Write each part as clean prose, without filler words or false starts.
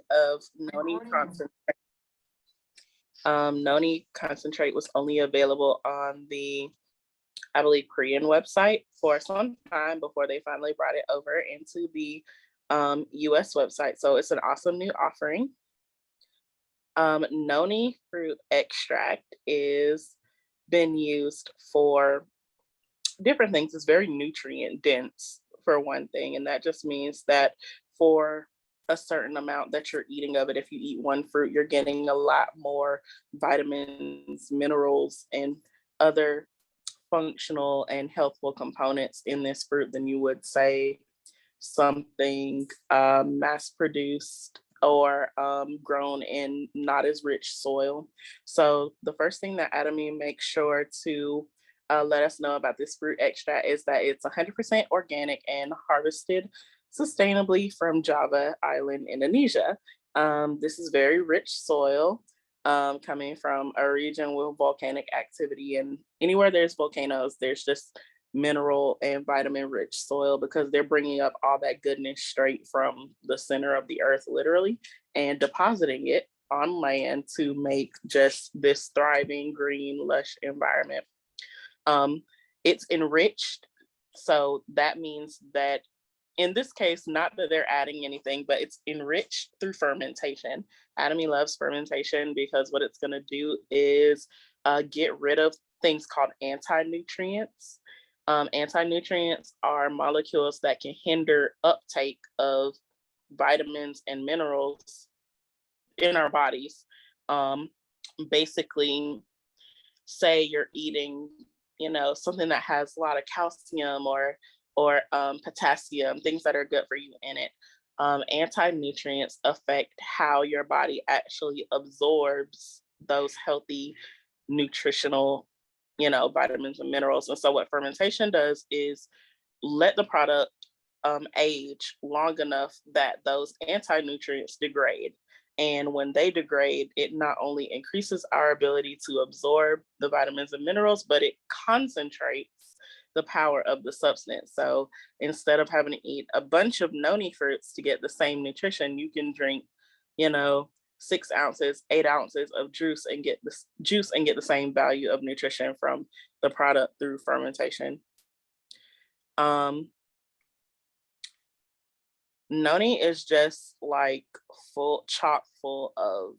offering of noni concentrate. Noni concentrate was only available on the, I believe, Korean website for some time before they finally brought it over into the US website. So it's an awesome new offering. Noni fruit extract is been used for different things. It's very nutrient dense for one thing, and that just means that for a certain amount that you're eating of it, if you eat one fruit, you're getting a lot more vitamins, minerals, and other functional and healthful components in this fruit than you would say something mass produced or grown in not as rich soil. So the first thing that Adamy makes sure to let us know about this fruit extract is that it's 100% organic and harvested sustainably from Java Island, Indonesia. This is very rich soil coming from a region with volcanic activity, and anywhere there's volcanoes, there's just mineral and vitamin rich soil because they're bringing up all that goodness straight from the center of the earth, literally, and depositing it on land to make just this thriving, green, lush environment. It's enriched. So that means that in this case, not that they're adding anything, but it's enriched through fermentation. Adamy loves fermentation because what it's going to do is get rid of things called anti-nutrients. Anti-nutrients are molecules that can hinder uptake of vitamins and minerals in our bodies. Basically, say you're eating, something that has a lot of calcium or potassium, things that are good for you in it. Anti-nutrients affect how your body actually absorbs those healthy nutritional, vitamins and minerals. And so what fermentation does is let the product age long enough that those anti-nutrients degrade. And when they degrade, it not only increases our ability to absorb the vitamins and minerals, but it concentrates the power of the substance. So instead of having to eat a bunch of noni fruits to get the same nutrition, you can drink, 6 ounces, 8 ounces of juice and get the same value of nutrition from the product through fermentation. Noni is just like chock full of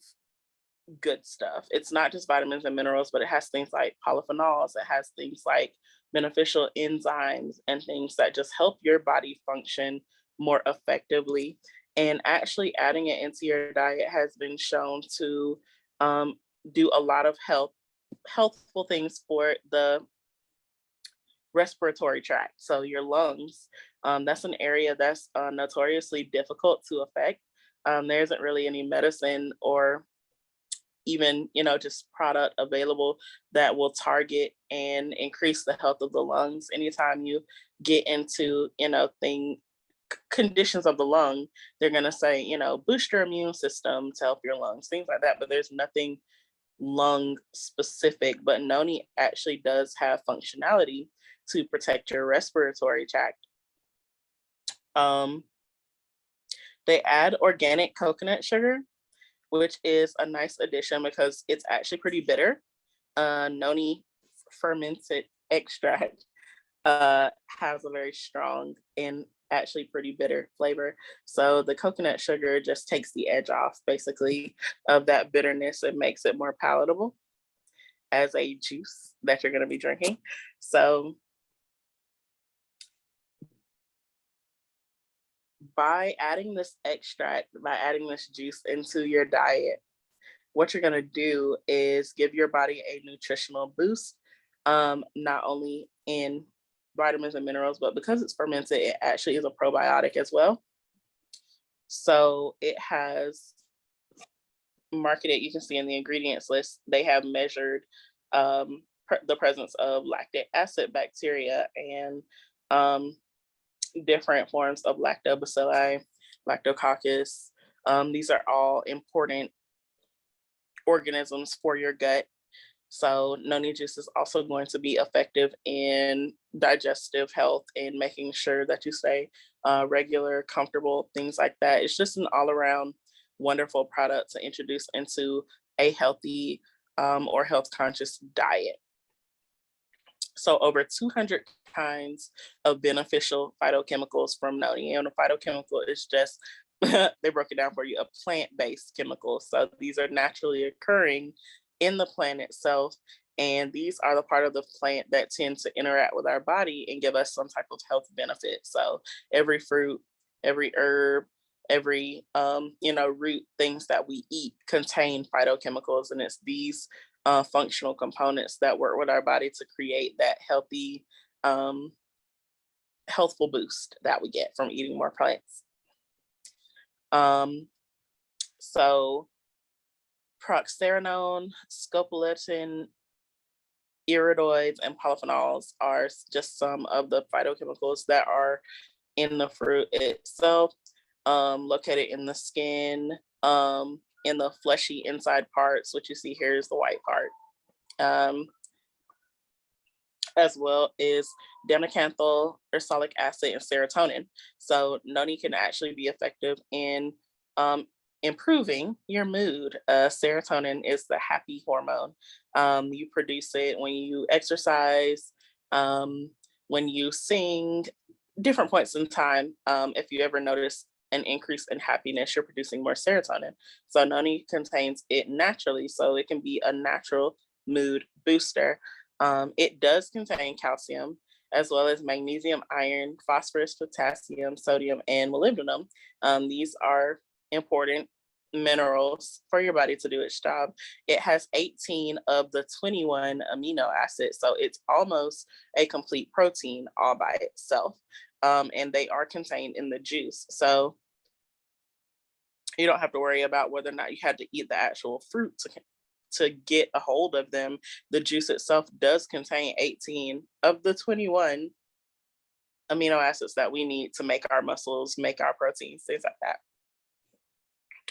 good stuff. It's not just vitamins and minerals, but it has things like polyphenols. It has things like beneficial enzymes and things that just help your body function more effectively. And actually adding it into your diet has been shown to do a lot of healthful things for the respiratory tract, so your lungs. That's an area that's notoriously difficult to affect. There isn't really any medicine or even, just product available that will target and increase the health of the lungs. Anytime you get into, conditions of the lung, they're going to say, boost your immune system to help your lungs, things like that. But there's nothing lung specific. But noni actually does have functionality to protect your respiratory tract. They add organic coconut sugar, which is a nice addition because it's actually pretty bitter. Noni fermented extract has a very strong and actually pretty bitter flavor. So the coconut sugar just takes the edge off, basically, of that bitterness and makes it more palatable as a juice that you're going to be drinking. So by adding this juice into your diet, what you're going to do is give your body a nutritional boost, not only in vitamins and minerals, but because it's fermented, it actually is a probiotic as well. So it has marketed, you can see in the ingredients list, they have measured the presence of lactic acid bacteria and different forms of lactobacilli, lactococcus. These are all important organisms for your gut. So noni juice is also going to be effective in digestive health and making sure that you stay regular, comfortable, things like that. It's just an all around wonderful product to introduce into a healthy or health conscious diet. So over 200 kinds of beneficial phytochemicals from noni. And a phytochemical is just, they broke it down for you, a plant-based chemical. So these are naturally occurring in the plant itself. And these are the part of the plant that tend to interact with our body and give us some type of health benefit. So every fruit, every herb, every root, things that we eat contain phytochemicals, and it's these functional components that work with our body to create that healthy, healthful boost that we get from eating more plants. So proxarenone, scopoletin, iridoids, and polyphenols are just some of the phytochemicals that are in the fruit itself, located in the skin, in the fleshy inside parts. What you see here is the white part, as well as denacanthal, ursolic acid, and serotonin. So noni can actually be effective in improving your mood. Serotonin is the happy hormone. You produce it when you exercise, when you sing, different points in time. If you ever notice an increase in happiness, you're producing more serotonin. So noni contains it naturally, so it can be a natural mood booster. It does contain calcium, as well as magnesium, iron, phosphorus, potassium, sodium, and molybdenum. These are important minerals for your body to do its job. It has 18 of the 21 amino acids, so it's almost a complete protein all by itself. And they are contained in the juice. So you don't have to worry about whether or not you had to eat the actual fruit to get a hold of them. The juice itself does contain 18 of the 21 amino acids that we need to make our muscles, make our proteins, things like that.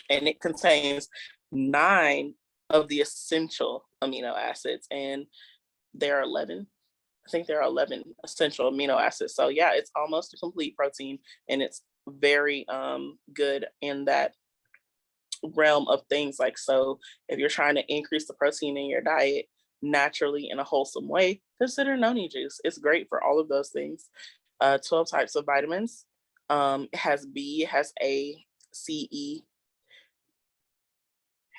And it contains 9 of the essential amino acids, and there are 11. I think there are 11 essential amino acids. So yeah, it's almost a complete protein, and it's very good in that realm of things. Like, so if you're trying to increase the protein in your diet naturally in a wholesome way, consider noni juice. It's great for all of those things. 12 types of vitamins. It has B, it has A, C, E.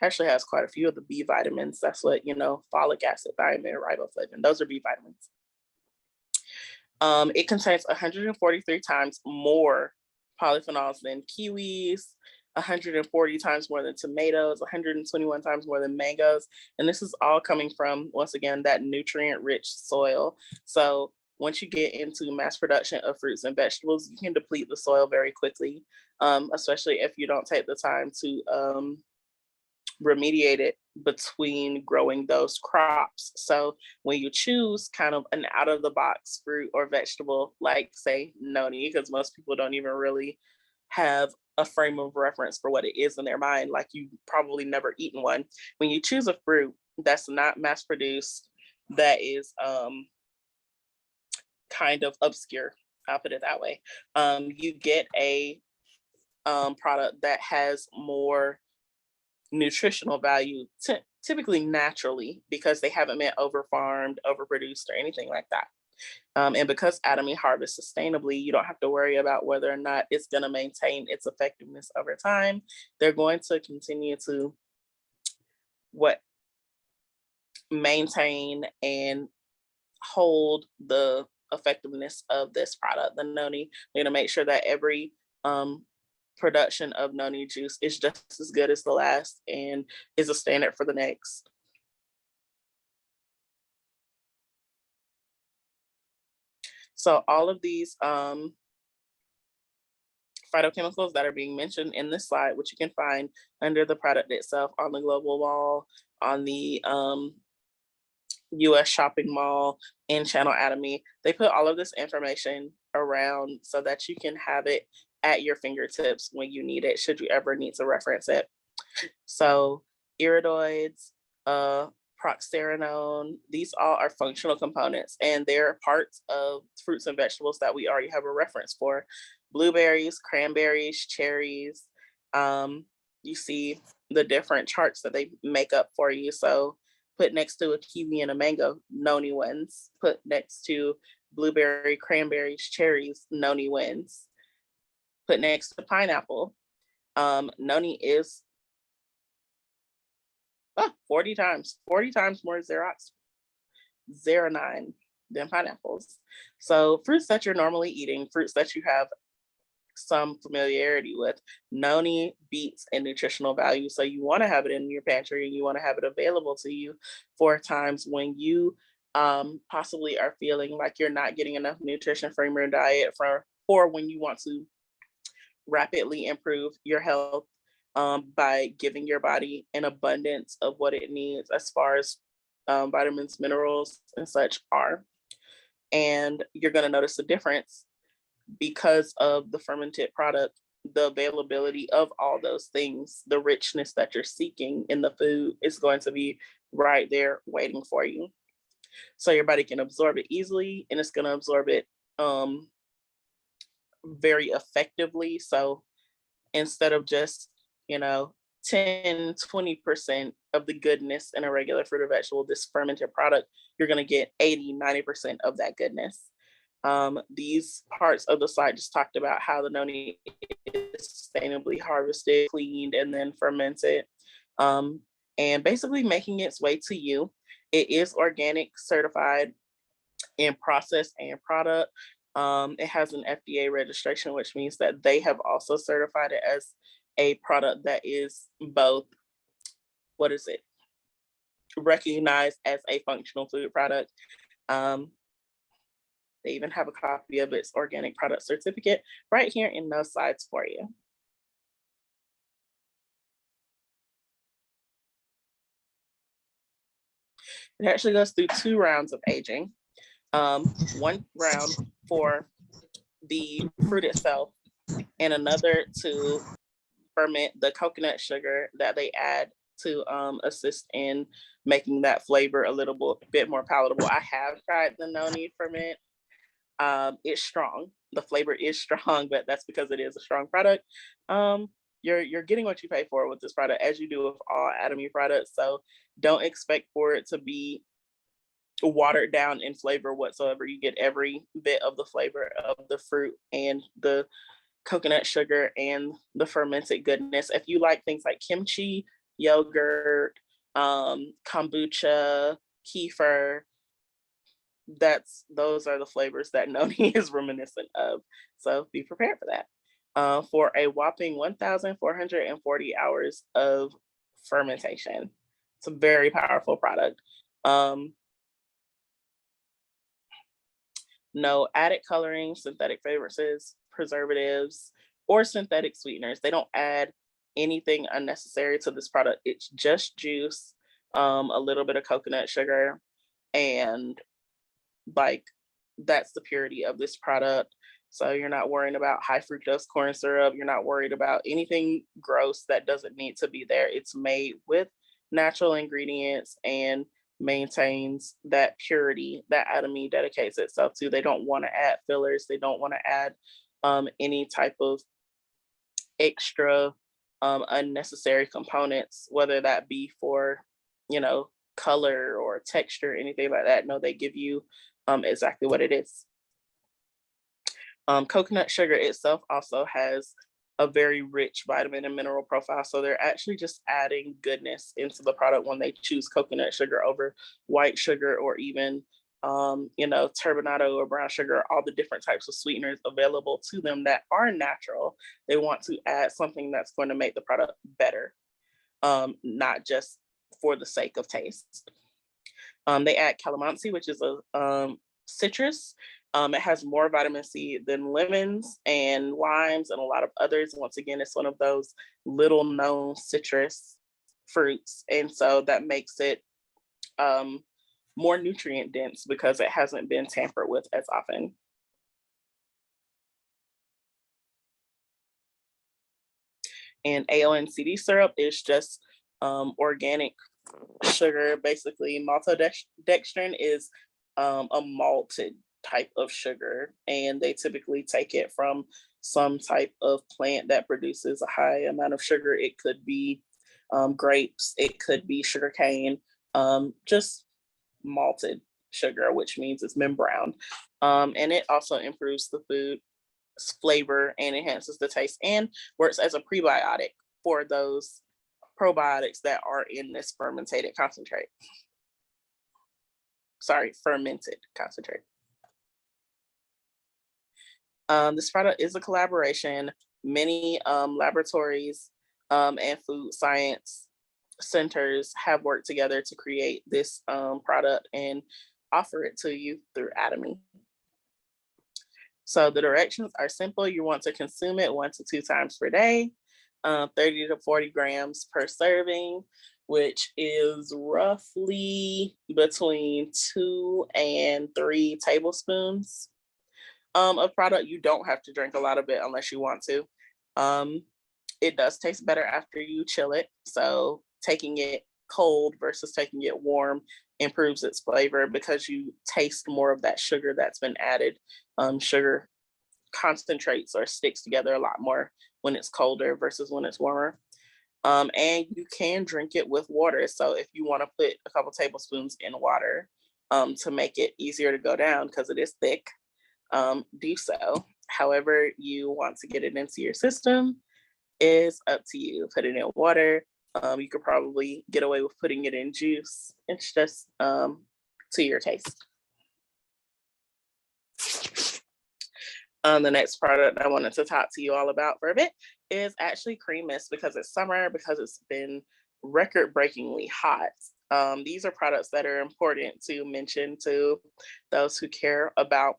Actually has quite a few of the B vitamins. That's what, folic acid, thiamine, riboflavin. Those are B vitamins. It contains 143 times more polyphenols than kiwis, 140 times more than tomatoes, 121 times more than mangoes. And this is all coming from, once again, that nutrient-rich soil. So once you get into mass production of fruits and vegetables, you can deplete the soil very quickly, especially if you don't take the time to remediate it between growing those crops. So when you choose kind of an out of the box fruit or vegetable, like say noni, because most people don't even really have a frame of reference for what it is in their mind, like you probably never eaten one. When you choose a fruit that's not mass produced, that is kind of obscure, I'll put it that way, you get a product that has more nutritional value, typically naturally, because they haven't been over-farmed, overproduced, or anything like that. And because Atomy harvests sustainably, you don't have to worry about whether or not it's going to maintain its effectiveness over time. They're going to continue to maintain and hold the effectiveness of this product, the noni. They're going to make sure that every production of noni juice is just as good as the last and is a standard for the next. So all of these phytochemicals that are being mentioned in this slide, which you can find under the product itself on the global mall, on the US shopping mall, in Channel Atomy, they put all of this information around so that you can have it at your fingertips when you need it, should you ever need to reference it. So iridoids, proxarenone, these all are functional components, and they're parts of fruits and vegetables that we already have a reference for. Blueberries, cranberries, cherries, you see the different charts that they make up for you. So put next to a kiwi and a mango, noni wins. Put next to blueberry, cranberries, cherries, noni wins. Put next to pineapple, noni is 40 times more Xerox zero nine than pineapples. So fruits that you're normally eating, fruits that you have some familiarity with, noni beats in nutritional value. So you want to have it in your pantry and you want to have it available to you for times when you possibly are feeling like you're not getting enough nutrition from your diet or when you want to rapidly improve your health by giving your body an abundance of what it needs as far as vitamins, minerals, and such are. And you're going to notice a difference because of the fermented product, the availability of all those things, the richness that you're seeking in the food is going to be right there waiting for you. So your body can absorb it easily and it's going to absorb it very effectively. So instead of just, you know, 10-20% of the goodness in a regular fruit or vegetable, this fermented product, you're going to get 80-90% of that goodness. These parts of the slide just talked about how the noni is sustainably harvested, cleaned, and then fermented, and basically making its way to you. It is organic certified in process and product. It has an FDA registration, which means that they have also certified it as a product that is both, what is it, recognized as a functional food product. They even have a copy of its organic product certificate right here in those slides for you. It actually goes through 2 rounds of aging. One round for the fruit itself and another to ferment the coconut sugar that they add to assist in making that flavor a little bit more palatable. I have tried the noni ferment. It's strong. The flavor is strong, but that's because it is a strong product. You're getting what you pay for with this product, as you do with all Atomy products. So don't expect for it to be watered down in flavor whatsoever. You get every bit of the flavor of the fruit and the coconut sugar and the fermented goodness. If you like things like kimchi, yogurt, kombucha, kefir, those are the flavors that noni is reminiscent of. So be prepared for that. For a whopping 1,440 hours of fermentation. It's a very powerful product. No added coloring, synthetic fragrances, preservatives, or synthetic sweeteners. They don't add anything unnecessary to this product. It's just juice, a little bit of coconut sugar, and like that's the purity of this product. So you're not worrying about high fructose corn syrup. You're not worried about anything gross that doesn't need to be there. It's made with natural ingredients and maintains that purity that Atomy dedicates itself to. They don't want to add fillers. They don't want to add any type of extra unnecessary components, whether that be for, you know, color or texture, anything like that. No, they give you exactly what it is. Coconut sugar itself also has a very rich vitamin and mineral profile. So they're actually just adding goodness into the product when they choose coconut sugar over white sugar or even, you know, turbinado or brown sugar, all the different types of sweeteners available to them that are natural. They want to add something that's going to make the product better, not just for the sake of taste. They add calamansi, which is a citrus. It has more vitamin C than lemons and limes and a lot of others. Once again, it's one of those little known citrus fruits. And so that makes it more nutrient dense because it hasn't been tampered with as often. And AONCD syrup is just organic sugar. Basically, maltodextrin is a malted type of sugar, and they typically take it from some type of plant that produces a high amount of sugar. It could be grapes, it could be sugar cane, just malted sugar, which means it's been browned. And it also improves the food's flavor and enhances the taste and works as a prebiotic for those probiotics that are in this fermented concentrate. Sorry, fermented concentrate. This product is a collaboration. Many laboratories and food science centers have worked together to create this product and offer it to you through Atomy. So the directions are simple. You want to consume it 1 to 2 times per day, 30 to 40 grams per serving, which is roughly between 2 and 3 tablespoons of product. You don't have to drink a lot of it unless you want to. It does taste better after you chill it. So taking it cold versus taking it warm improves its flavor because you taste more of that sugar that's been added. Sugar concentrates or sticks together a lot more when it's colder versus when it's warmer. And you can drink it with water. So if you want to put a couple tablespoons in water to make it easier to go down because it is thick, do so. However you want to get it into your system is up to you. Put it in water. You could probably get away with putting it in juice. It's just to your taste. The next product I wanted to talk to you all about for a bit is actually Cream Mist because it's summer, because it's been record-breakingly hot. These are products that are important to mention to those who care about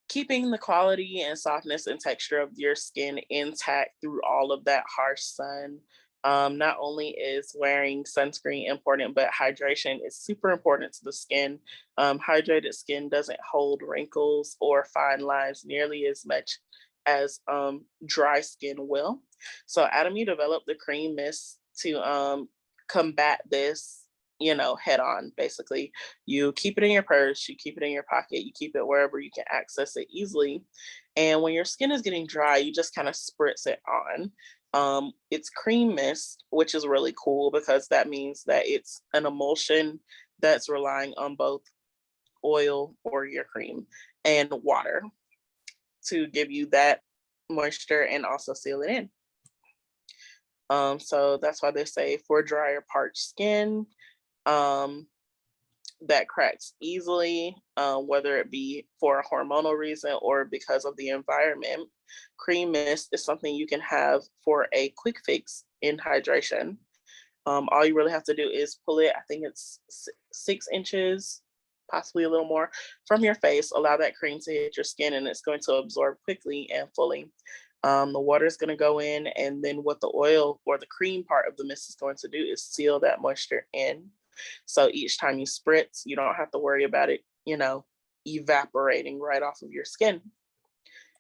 keeping the quality and softness and texture of your skin intact through all of that harsh sun. Not only is wearing sunscreen important, but hydration is super important to the skin. Hydrated skin doesn't hold wrinkles or fine lines nearly as much as dry skin will. So Atomy developed the Cream Mist to combat this, head on. Basically, you keep it in your purse, you keep it in your pocket, you keep it wherever you can access it easily. And when your skin is getting dry, you just kind of spritz it on. It's cream mist, which is really cool because that means that it's an emulsion that's relying on both oil or your cream and water to give you that moisture and also seal it in. So that's why they say for drier, parched skin, that cracks easily, whether it be for a hormonal reason or because of the environment. Cream mist is something you can have for a quick fix in hydration. All you really have to do is pull it, I think it's 6 inches, possibly a little more, from your face. Allow that cream to hit your skin and it's going to absorb quickly and fully. The water is going to go in, and then what the oil or the cream part of the mist is going to do is seal that moisture in. So each time you spritz, you don't have to worry about it, evaporating right off of your skin.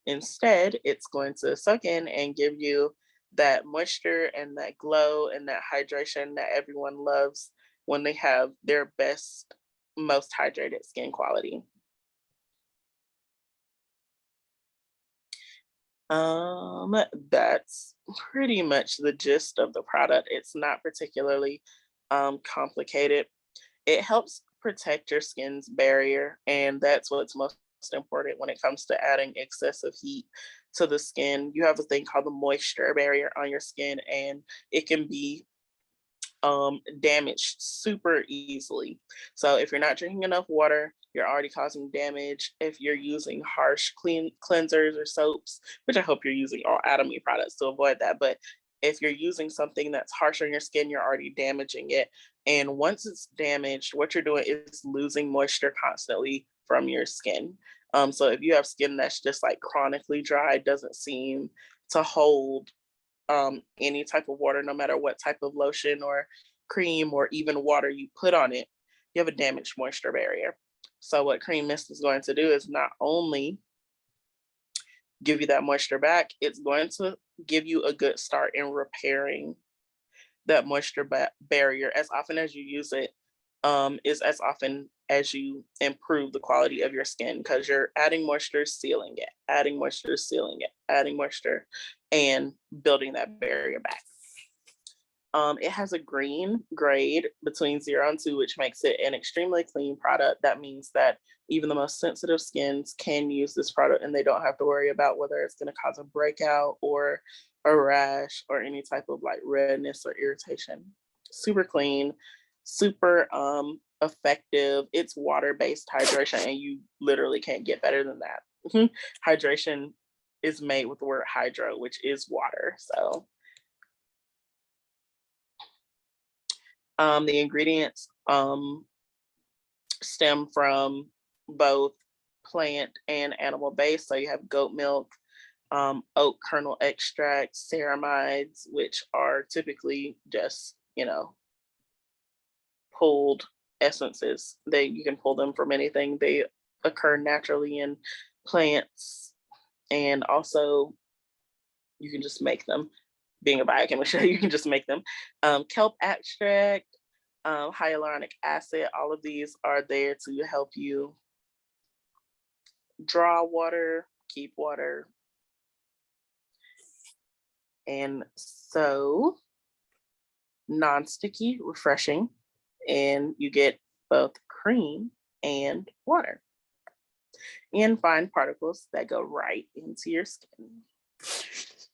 Instead, it's going to suck in and give you that moisture and that glow and that hydration that everyone loves when they have their best, most hydrated skin quality. That's pretty much the gist of the product. It's not particularly complicated. It helps protect your skin's barrier, and that's what's most important when it comes to adding excessive heat to the skin. You have a thing called the moisture barrier on your skin, and it can be damaged super easily. So if you're not drinking enough water, you're already causing damage. If you're using harsh cleansers or soaps, which I hope you're using all Atomy products to avoid that, but if you're using something that's harsh on your skin, you're already damaging it. And once it's damaged, what you're doing is losing moisture constantly from your skin. So if you have skin that's just like chronically dry, doesn't seem to hold any type of water, no matter what type of lotion or cream or even water you put on it, you have a damaged moisture barrier. So what Cream Mist is going to do is not only give you that moisture back, it's going to give you a good start in repairing that moisture barrier. As often as you use it, is as often as you improve the quality of your skin, because you're adding moisture, sealing it, adding moisture, sealing it, adding moisture, and building that barrier back. It has a green grade between 0 and 2, which makes it an extremely clean product. That means that even the most sensitive skins can use this product and they don't have to worry about whether it's going to cause a breakout or a rash or any type of like redness or irritation. Super clean, super effective. It's water-based hydration, and you literally can't get better than that. Hydration is made with the word hydro, which is water. So the ingredients stem from both plant and animal based. So you have goat milk, oat kernel extract, ceramides, which are typically just, pulled essences. You can pull them from anything. They occur naturally in plants, and also you can just make them. Being a biochemist, you can just make them. Kelp extract, hyaluronic acid, all of these are there to help you draw water, keep water. And so non-sticky, refreshing, and you get both cream and water and fine particles that go right into your skin.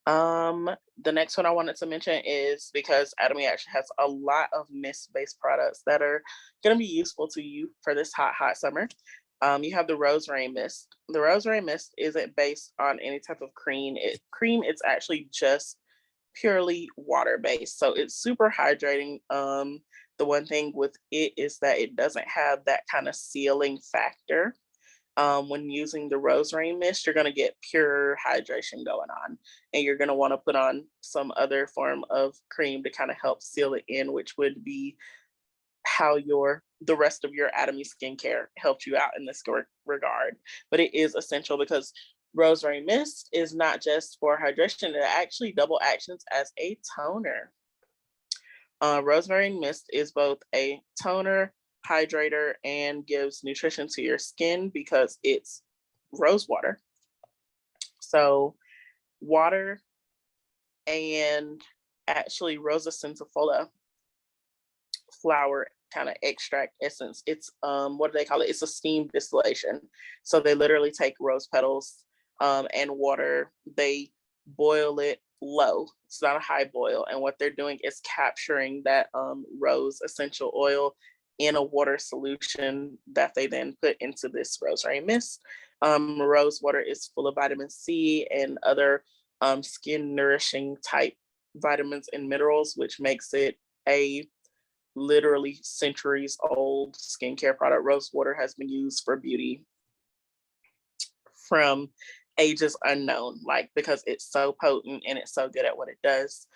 The next one I wanted to mention is because Atomy actually has a lot of mist-based products that are going to be useful to you for this hot summer. You have the Rose Rain Mist. The Rose Rain Mist isn't based on any type of cream. It's actually just purely water-based. So it's super hydrating. The one thing with it is that it doesn't have that kind of sealing factor. When using the Rose Rain Mist, you're going to get pure hydration going on, and you're going to want to put on some other form of cream to kind of help seal it in, which would be how the rest of your Atomy skincare helped you out in this regard. But it is essential because Rose Rain Mist is not just for hydration, it actually double actions as a toner. Rose Rain Mist is both a toner, hydrator, and gives nutrition to your skin because it's rose water. So water and actually Rosa centifolia flower kind of extract essence. It's what do they call it? It's a steam distillation. So they literally take rose petals and water, they boil it low. It's not a high boil. And what they're doing is capturing that rose essential oil in a water solution that they then put into this Rose Rain Mist. Rose water is full of vitamin C and other skin nourishing type vitamins and minerals, which makes it a literally centuries old skincare product. Rose water has been used for beauty from ages unknown, because it's so potent and it's so good at what it does.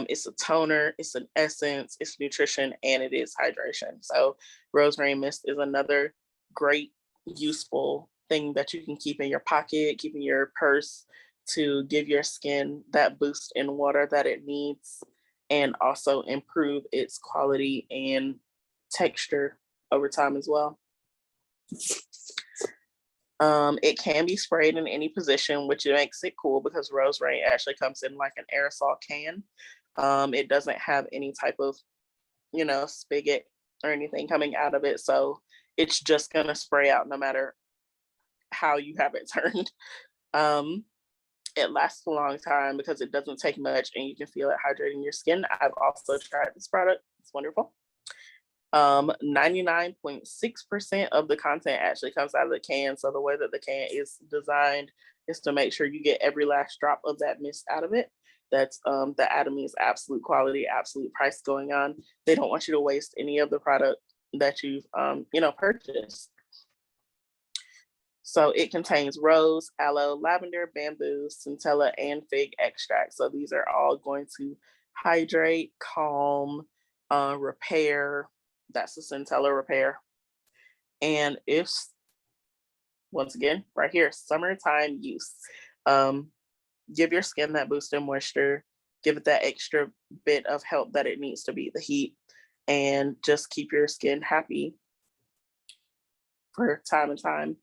It's a toner, it's an essence, it's nutrition, and it is hydration. So Rose Rain Mist is another great, useful thing that you can keep in your pocket, keep in your purse to give your skin that boost in water that it needs, and also improve its quality and texture over time as well. It can be sprayed in any position, which makes it cool because Rose Rain actually comes in like an aerosol can. It doesn't have any type of, spigot or anything coming out of it. So it's just going to spray out no matter how you have it turned. It lasts a long time because it doesn't take much and you can feel it hydrating your skin. I've also tried this product. It's wonderful. 99.6% of the content actually comes out of the can. So the way that the can is designed is to make sure you get every last drop of that mist out of it. That's the Atomy's absolute quality, absolute price going on. They don't want you to waste any of the product that you've purchased. So it contains rose, aloe, lavender, bamboo, centella, and fig extract. So these are all going to hydrate, calm, repair. That's the centella repair. And once again, right here, summertime use. Give your skin that boost in moisture, give it that extra bit of help that it needs to beat the heat, and just keep your skin happy for time and time,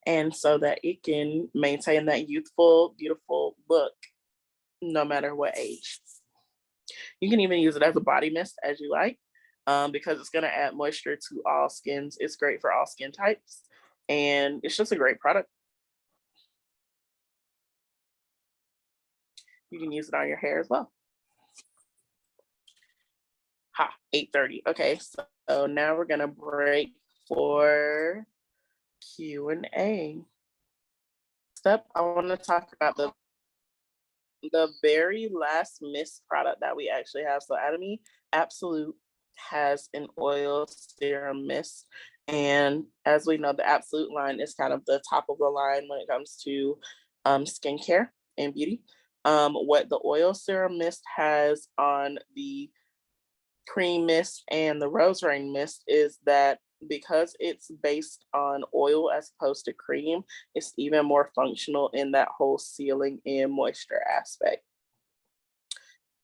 and so that it can maintain that youthful, beautiful look no matter what age. You can even use it as a body mist as you like, because it's going to add moisture to all skins. It's great for all skin types, and it's just a great product. You can use it on your hair as well. Ha, 8:30. Okay, so now we're gonna break for Q&A. Step, I want to talk about the very last mist product that we actually have. So Atomy Absolute has an oil serum mist. And as we know, the Absolute line is kind of the top of the line when it comes to skincare and beauty. What the oil serum mist has on the cream mist and the rose rain mist is that because it's based on oil as opposed to cream, it's even more functional in that whole sealing and moisture aspect.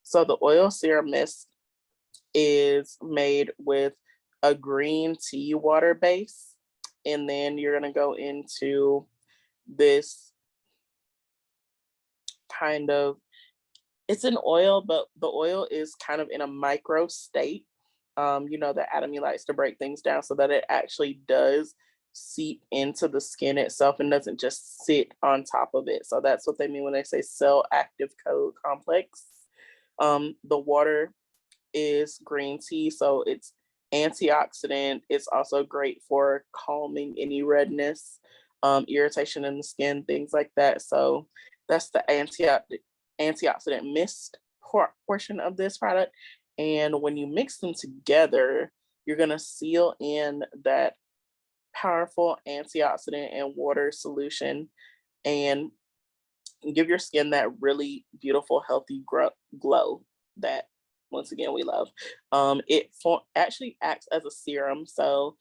So the oil serum mist is made with a green tea water base, and then you're going to go into this kind of, it's an oil, but the oil is kind of in a micro state. The Atomy likes to break things down so that it actually does seep into the skin itself and doesn't just sit on top of it. So that's what they mean when they say cell active code complex. The water is green tea, so it's antioxidant. It's also great for calming any redness, irritation in the skin, things like that. So that's the antioxidant mist portion of this product. And when you mix them together, you're going to seal in that powerful antioxidant and water solution and give your skin that really beautiful, healthy glow that, once again, we love. It actually acts as a serum. So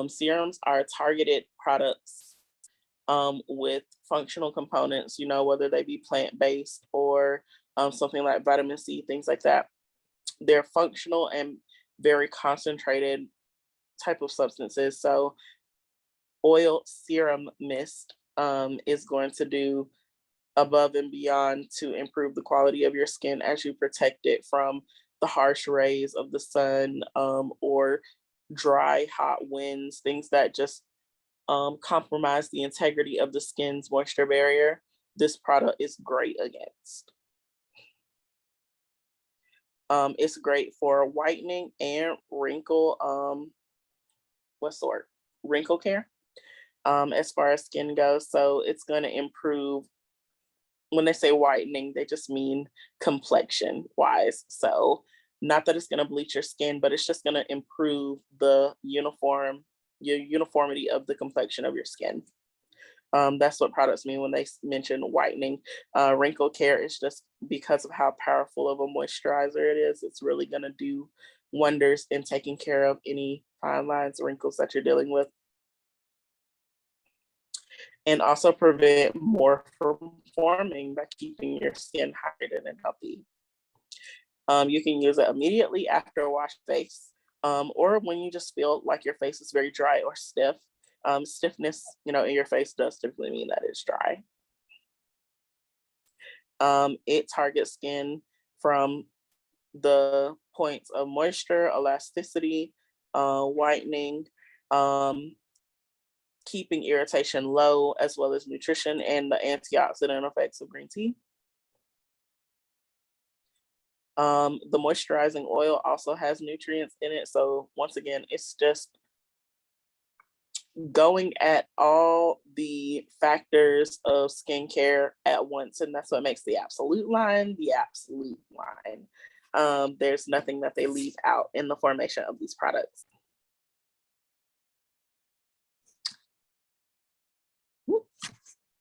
serums are targeted products with functional components, whether they be plant-based or something like vitamin C, things like that. They're functional and very concentrated type of substances. So oil serum mist is going to do above and beyond to improve the quality of your skin as you protect it from the harsh rays of the sun, or dry, hot winds, things that just compromise the integrity of the skin's moisture barrier. This product is great against. It's great for whitening and wrinkle, wrinkle care, as far as skin goes. So it's going to improve. When they say whitening, they just mean complexion wise. So not that it's going to bleach your skin, but it's just going to improve the uniformity of the complexion of your skin. That's what products mean when they mention whitening. Wrinkle care is just because of how powerful of a moisturizer it is. It's really going to do wonders in taking care of any fine lines, wrinkles that you're dealing with. And also prevent more from forming by keeping your skin hydrated and healthy. You can use it immediately after a wash face, or when you just feel like your face is very dry or stiff. Stiffness, in your face does typically mean that it's dry. It targets skin from the points of moisture, elasticity, whitening, keeping irritation low, as well as nutrition and the antioxidant effects of green tea. The moisturizing oil also has nutrients in it. So once again, it's just going at all the factors of skincare at once. And that's what makes the Absolute line the Absolute line. There's nothing that they leave out in the formation of these products.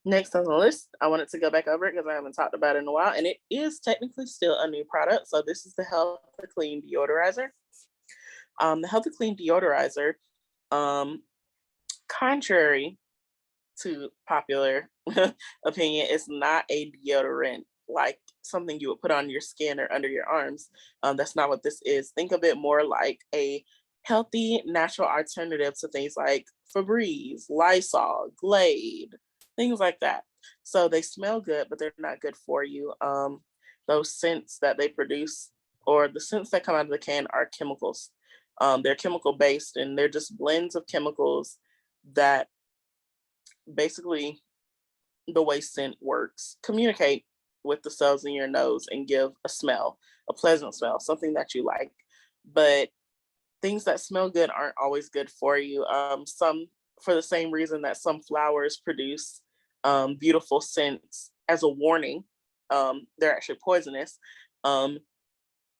Next on the list, I wanted to go back over it because I haven't talked about it in a while, and it is technically still a new product. So this is the Healthy Clean Deodorizer. The Healthy Clean Deodorizer, contrary to popular opinion, is not a deodorant like something you would put on your skin or under your arms. That's not what this is. Think of it more like a healthy, natural alternative to things like Febreze, Lysol, Glade, things like that. So they smell good, but they're not good for you. Those scents that they produce or the scents that come out of the can are chemicals. They're chemical based and they're just blends of chemicals that basically the way scent works communicate with the cells in your nose and give a smell, a pleasant smell, something that you like. But things that smell good aren't always good for you. Some, for the same reason that some flowers produce beautiful scents as a warning, they're actually poisonous. Um,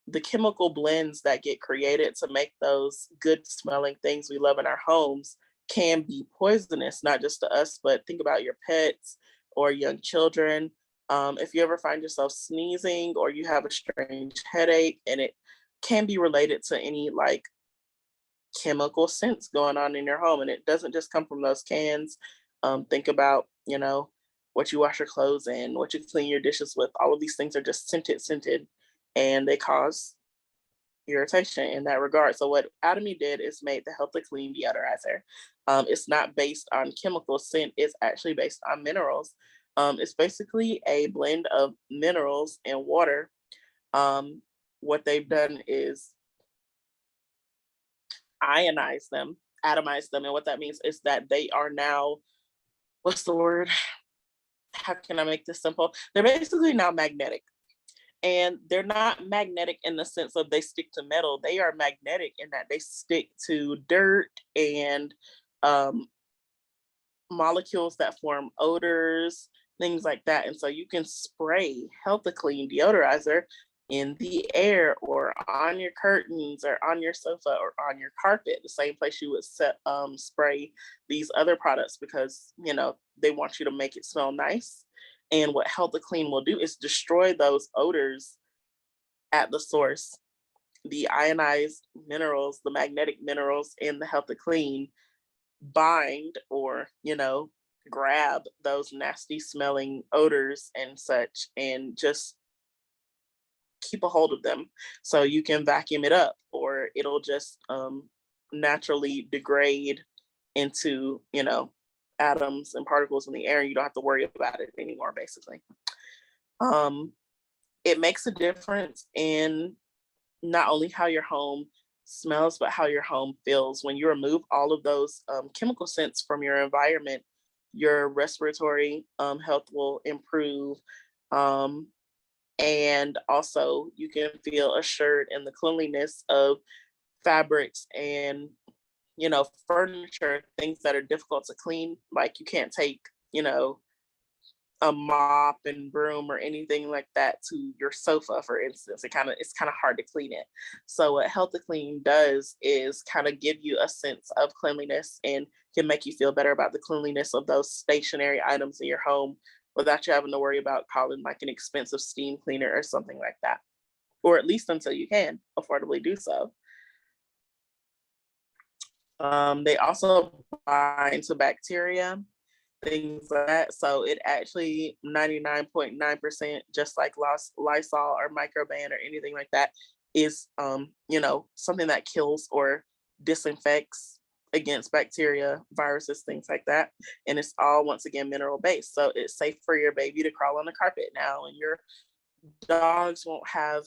the chemical blends that get created to make those good smelling things we love in our homes can be poisonous, not just to us, but think about your pets or young children. If you ever find yourself sneezing or you have a strange headache, and it can be related to any like chemical scents going on in your home, and it doesn't just come from those cans. Think about, what you wash your clothes in, what you clean your dishes with. All of these things are just scented, and they cause irritation in that regard. So what Atomy did is made the Healthy Clean deodorizer. It's not based on chemical scent, it's actually based on minerals. It's basically a blend of minerals and water. What they've done is ionize them, atomize them. And what that means is that they are now, what's the word? How can I make this simple? They're basically now magnetic. And they're not magnetic in the sense of they stick to metal. They are magnetic in that they stick to dirt and um, molecules that form odors, things like that. And so you can spray Healthy Clean deodorizer in the air or on your curtains or on your sofa or on your carpet, the same place you would spray these other products, because they want you to make it smell nice. And what Healthy Clean will do is destroy those odors at the source. The ionized minerals, the magnetic minerals in the Healthy Clean bind or, grab those nasty smelling odors and such and just keep a hold of them. So you can vacuum it up or it'll just naturally degrade into, atoms and particles in the air. And you don't have to worry about it anymore, basically. It makes a difference in not only how your home smells, but how your home feels. When you remove all of those chemical scents from your environment, your respiratory health will improve. And also, you can feel assured in the cleanliness of fabrics and, furniture, things that are difficult to clean. Like you can't take, a mop and broom or anything like that to your sofa, for instance. It's kind of hard to clean it. So what Healthy Clean does is kind of give you a sense of cleanliness and can make you feel better about the cleanliness of those stationary items in your home without you having to worry about calling like an expensive steam cleaner or something like that. Or at least until you can affordably do so. They also bind to bacteria, things like that. So it actually 99.9%, just like Lysol or Microban or anything like that, is something that kills or disinfects against bacteria, viruses, things like that. And it's all once again mineral based. So it's safe for your baby to crawl on the carpet now, and your dogs won't have,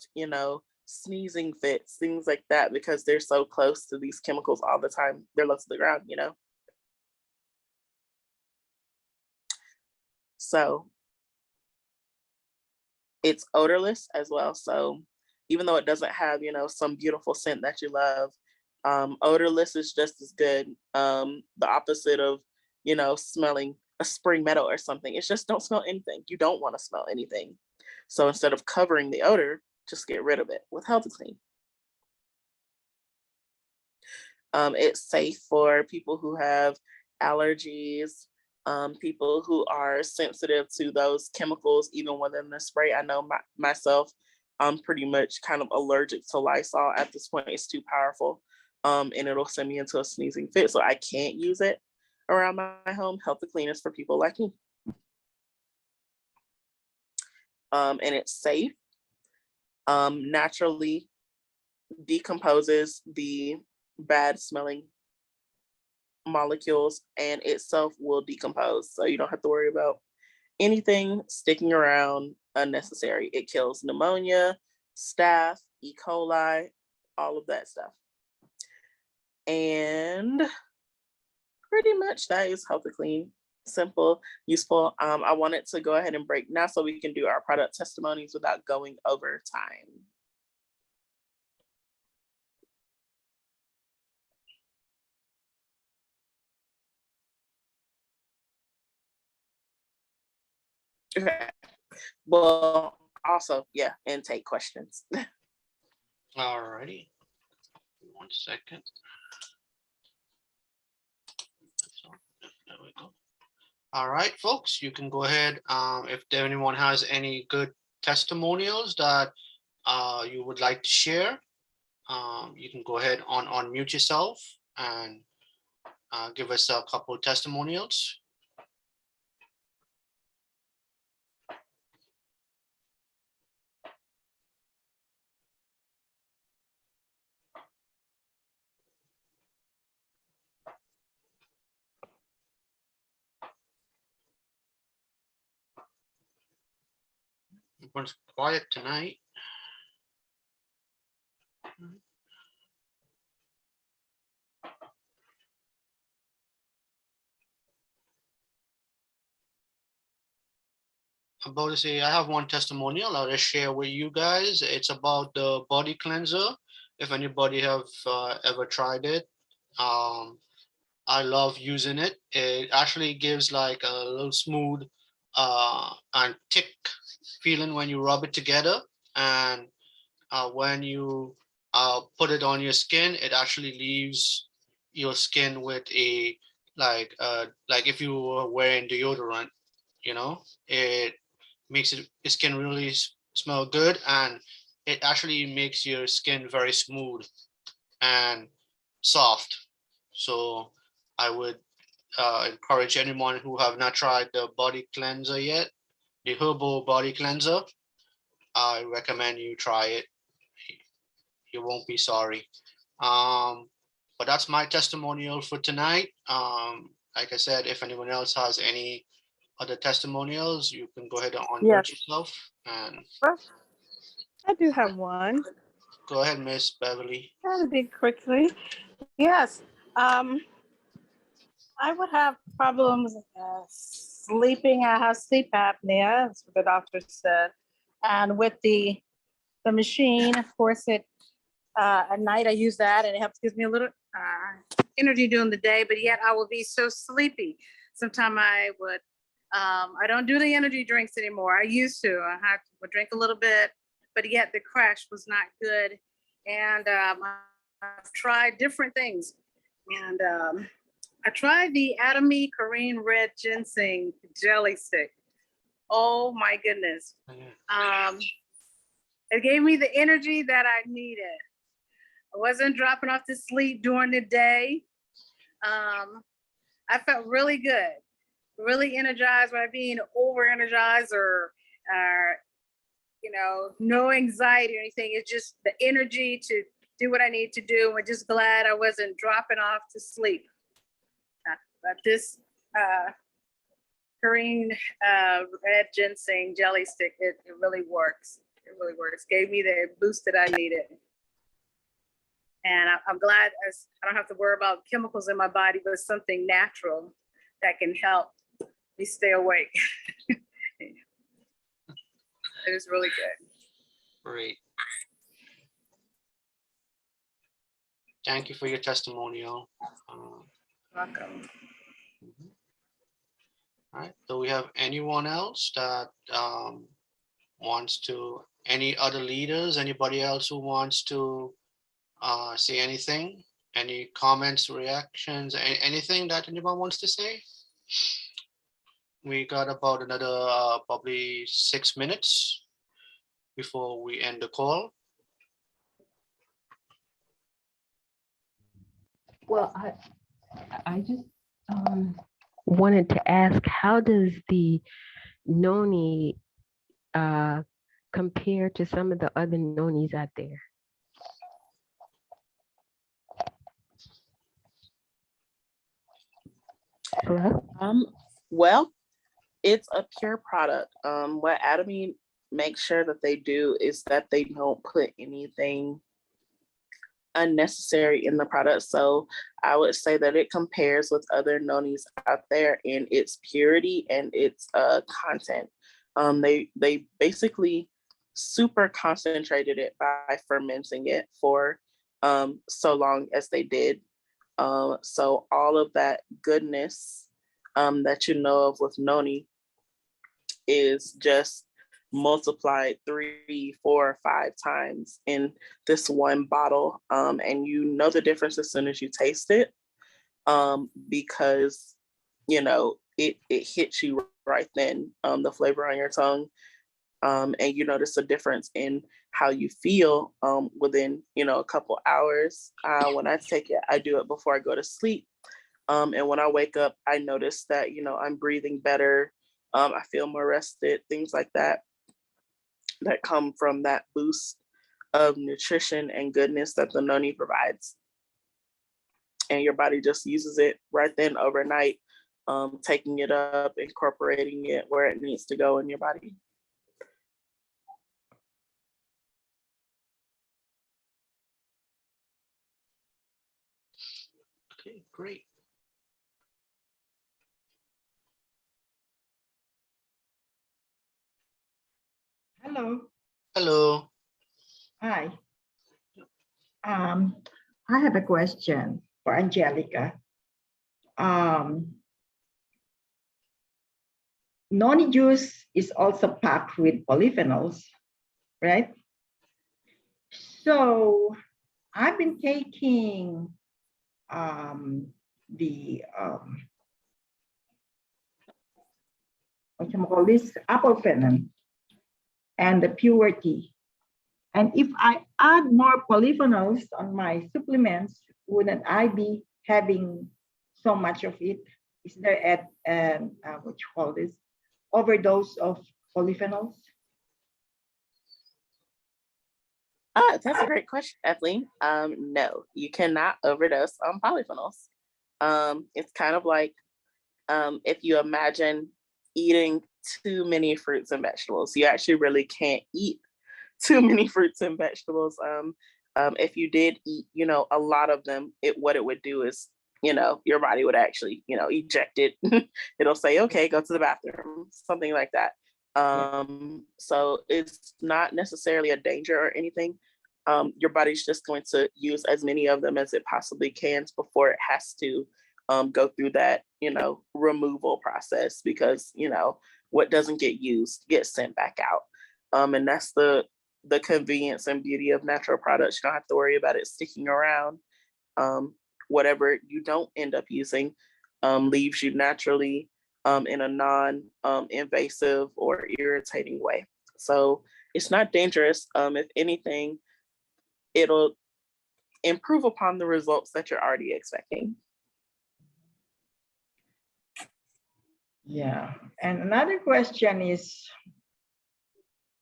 sneezing fits, things like that, because they're so close to these chemicals all the time. They're low to the ground. So it's odorless as well. So even though it doesn't have, some beautiful scent that you love, odorless is just as good. The opposite of, smelling a spring meadow or something. It's just don't smell anything. You don't want to smell anything. So instead of covering the odor, just get rid of it with Healthy Clean. It's safe for people who have allergies, people who are sensitive to those chemicals, even within the spray. I know myself, I'm pretty much kind of allergic to Lysol at this point. It's too powerful, and it'll send me into a sneezing fit. So I can't use it around my home. Healthy Clean is for people like me. And it's safe, naturally decomposes the bad smelling molecules, and itself will decompose. So you don't have to worry about anything sticking around unnecessary. It kills pneumonia, staph, E. coli, all of that stuff. And pretty much that is Healthy Clean. Simple, useful. I wanted to go ahead and break now so we can do our product testimonies without going over time. Okay. Well, also, yeah, and take questions. Alrighty. 1 second. There we go. All right, folks, you can go ahead. If anyone has any good testimonials that you would like to share, you can go ahead on unmute yourself and give us a couple testimonials. Everyone's quiet tonight. I'm about to say I have one testimonial I'll just share with you guys. It's about the body cleanser. If anybody have ever tried it, I love using it. It actually gives like a little smooth and thick feeling when you rub it together. And when you put it on your skin, it actually leaves your skin with a like if you were wearing deodorant, it makes your skin really smell good, and it actually makes your skin very smooth and soft. So I would encourage anyone who have not tried the body cleanser yet, the herbal body cleanser. I recommend you try it. You won't be sorry. But that's my testimonial for tonight. Like I said, if anyone else has any other testimonials, you can go ahead and unmute yourself. And I do have one. go ahead, Miss Beverly. That'll be quickly. Yes. I would have problems sleeping. I have sleep apnea, that's what the doctor said. And with the machine, of course, at night I use that and it helps gives me a little energy during the day, but yet I will be so sleepy. Sometimes I don't do the energy drinks anymore. I used to. Would drink a little bit, but yet the crash was not good. And I've tried different things. And I tried the Atomy Korean Red Ginseng Jelly Stick. Oh my goodness. It gave me the energy that I needed. I wasn't dropping off to sleep during the day. I felt really good, really energized by being over energized or no anxiety or anything. It's just the energy to do what I need to do. I'm just glad I wasn't dropping off to sleep. But this Korean red ginseng jelly stick, it really works. It really works. Gave me the boost that I needed. And I'm glad I don't have to worry about chemicals in my body, but something natural that can help me stay awake. It is really good. Great. Thank you for your testimonial. Welcome. All right. Do we have anyone else that wants to, any other leaders, anybody else who wants to say anything? Any comments, reactions, anything that anyone wants to say? We got about another probably 6 minutes before we end the call. Well, I just wanted to ask, how does the noni compare to some of the other nonis out there? Hello? Well, it's a pure product. What Atomy makes sure that they do is that they don't put anything unnecessary in the product. So I would say that it compares with other nonis out there in its purity and its content. They basically super concentrated it by fermenting it for so long as they did. So all of that goodness that you know of with noni is just multiplied 3, 4, 5 times in this one bottle. And you know the difference as soon as you taste it, because it hits you right then, the flavor on your tongue. And you notice a difference in how you feel within a couple hours. When I take it, I do it before I go to sleep. And when I wake up, I notice that I'm breathing better. I feel more rested, things like that come from that boost of nutrition and goodness that the noni provides. And your body just uses it right then overnight, taking it up, incorporating it where it needs to go in your body. Okay, great. Hello. Hello. Hi. I have a question for Angelica. Noni juice is also packed with polyphenols, right? So I've been taking the what you call this apple phenol and the purity. And if I add more polyphenols on my supplements, wouldn't I be having so much of it? Is there what you call this overdose of polyphenols? That's a great question, Kathleen. No, you cannot overdose on polyphenols. It's kind of like if you imagine eating too many fruits and vegetables, you actually really can't eat too many fruits and vegetables. If you did eat, a lot of them, what it would do is, your body would actually, eject it. It'll say, okay, go to the bathroom, something like that. So it's not necessarily a danger or anything. Your body's just going to use as many of them as it possibly can before it has to go through that, removal process, because, what doesn't get used gets sent back out. And that's the convenience and beauty of natural products. You don't have to worry about it sticking around. Whatever you don't end up using leaves you naturally in a non-invasive or irritating way. So it's not dangerous. If anything, it'll improve upon the results that you're already expecting. Yeah. And another question is,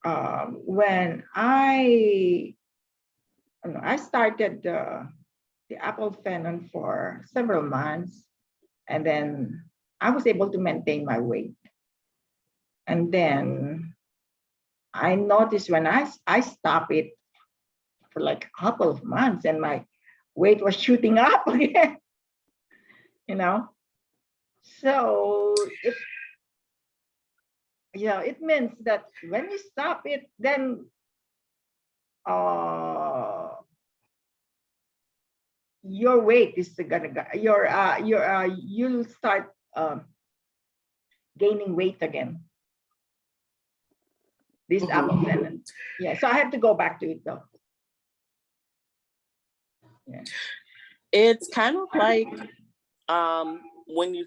when I started the apple phenol for several months, and then I was able to maintain my weight. And then I noticed when I stopped it for like a couple of months, and my weight was shooting up again. So it means that when you stop it, then your weight is gonna go, you'll start gaining weight again. This apple phenol. Yeah, so I have to go back to it though. Yeah. It's kind of like when you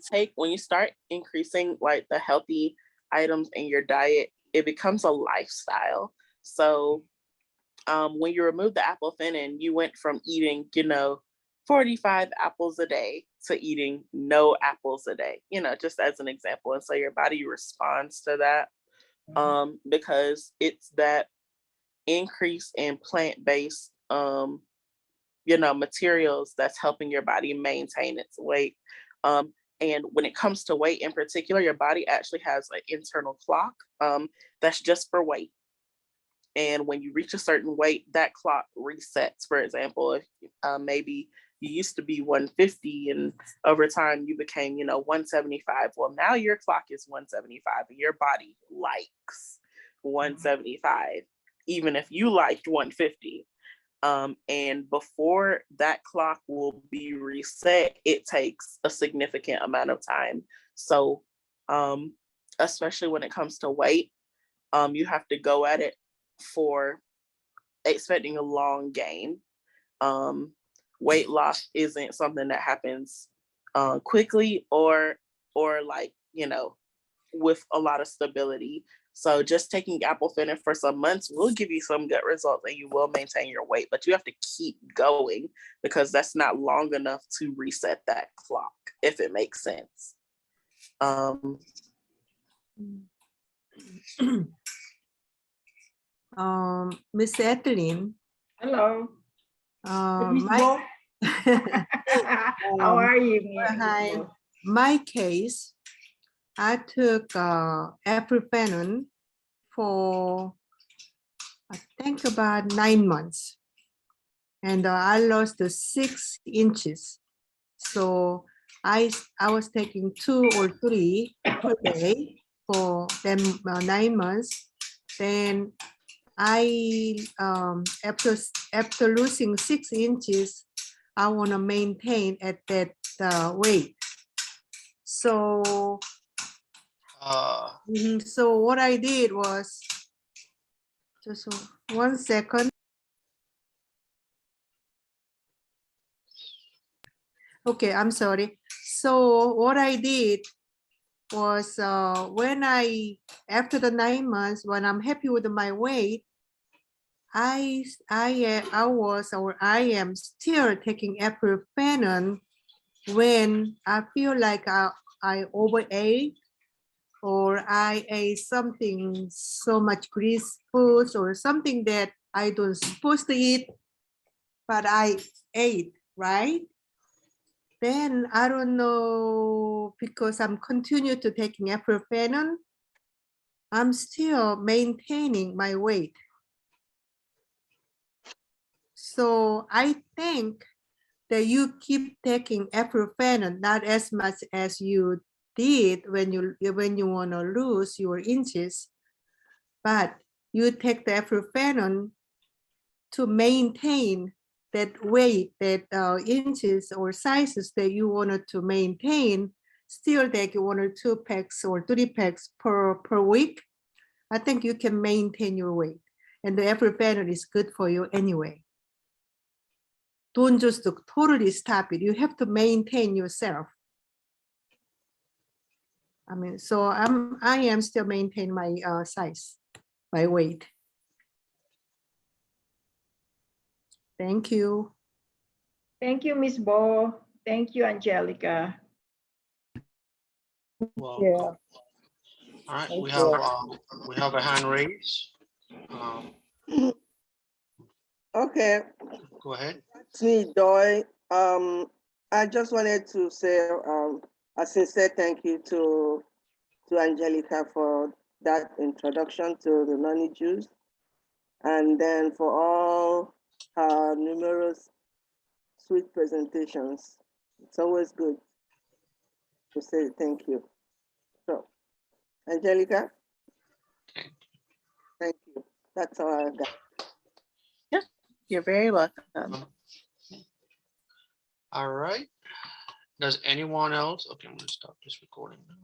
start increasing like the healthy items in your diet, it becomes a lifestyle. So when you remove the apple phenol, you went from eating 45 apples a day to eating no apples a day, just as an example. And so your body responds to that because it's that increase in plant-based materials that's helping your body maintain its weight. And when it comes to weight in particular, your body actually has an internal clock that's just for weight. And when you reach a certain weight, that clock resets. For example, if maybe you used to be 150 and over time you became, 175. Well, now your clock is 175 and your body likes 175, even if you liked 150. And before that clock will be reset, it takes a significant amount of time. So, especially when it comes to weight, you have to go at it for expecting a long gain. Weight loss isn't something that happens quickly or like, with a lot of stability. So just taking apple fenner for some months will give you some good results and you will maintain your weight, but you have to keep going because that's not long enough to reset that clock, if it makes sense. Miss Etheline. Hello. Miss My, Bo. How are you? Miss hi. Bo? My case, I took ibuprofen for I think about 9 months, and I lost 6 inches. So I was taking 2 or 3 per day for them 9 months. Then I after losing 6 inches, I want to maintain at that weight. So so what I did was just 1 second. Okay, I'm sorry. So what I did was when after the 9 months, when I'm happy with my weight, I am still taking ibuprofen when I feel like I overate or I ate something so much grease foods or something that I don't supposed to eat, but I ate, right? Then I don't know, because I'm continue to taking ibuprofen, I'm still maintaining my weight. So I think that you keep taking ibuprofen, not as much as you did when you want to lose your inches, but you take the ibuprofen to maintain that weight, that inches or sizes that you wanted to maintain, still take 1 or 2 packs or 3 packs per week. I think you can maintain your weight, and the ibuprofen is good for you anyway. Don't just totally stop it. You have to maintain yourself. I mean, so I am still maintaining my size, my weight. Thank you. Thank you, Miss Bo. Thank you, Angelica. Welcome. All right, we have a hand raised. Okay, Go ahead. it's me, Joy. I just wanted to say a sincere thank you to Angelica for that introduction to the noni juice, and then for all her numerous sweet presentations. It's always good to say thank you. So, Angelica, thank you. That's all I got. Yeah, you're very welcome. All right. Does anyone else? Okay, I'm gonna stop this recording now.